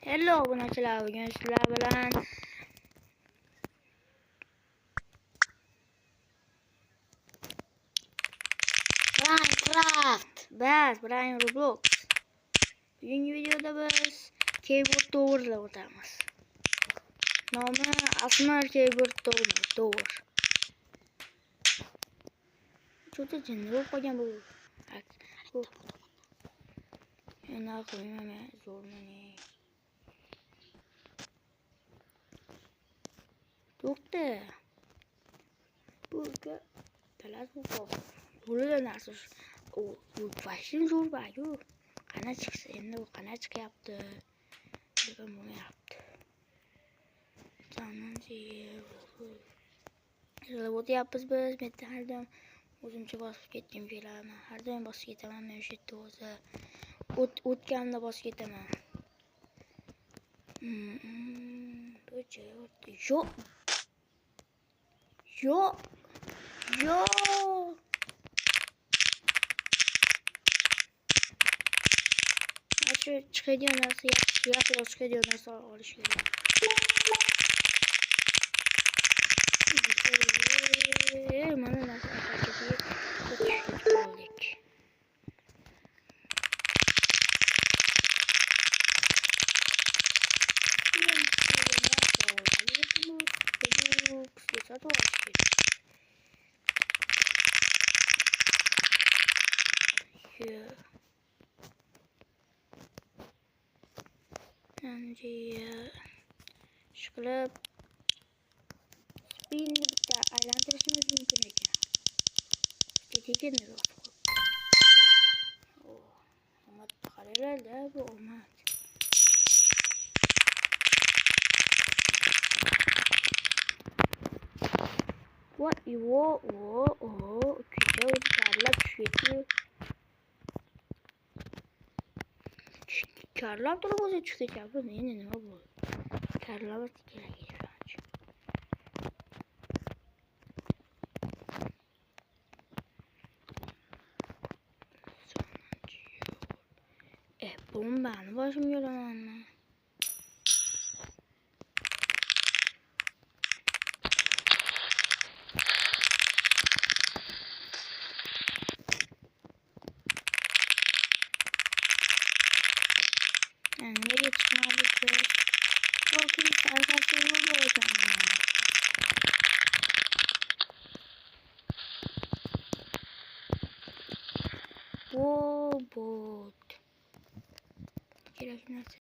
Hello arkadaşlar, bugün sizlerle ben Minecraft, Brian Roblox. Bugünkü videoda biz keyboard tower'la o'tamiz. Nomi aslında keyboard tower. Cho'ta jinni bo'lib qolgan bu. Yana qo'ymayman, zo'rmani. To'xta. Bu talat bu. Bo'ladi narsa. Bu fashion zo'r ba'yu. Qana chiqsa endi u qana chiqyapti. Lekin bo'lmayapti. Tananchi. O'tyapmiz biz. Men har doim o'zimcha bosib ketdim keladi. Har doim bosib ketaman men o'sha yerda o'zi. O'tganimda bosib ketaman. Bu joyda yo'q. Yo'q. Şu çıkıyor nasıl yapıyor çıkıyor nasıl oluşuyor. Bana nasıl yapacak diye çok olduk. Nanti şöyle spin bitta aylantirishimiz mumkin ekan. Keting ne bor? Omad qaranglar-da bu omad. What you kuyda o'zi karlab tushayotdi. Karlab turib o'zi tushib ketyapti. Endi nima bu? Karlab kerak ekan. Bombani boshimga uramanmi? Nereye çıkmalıyız? Bakın arkadaşlar yol bulacağım. Bot. Gerekli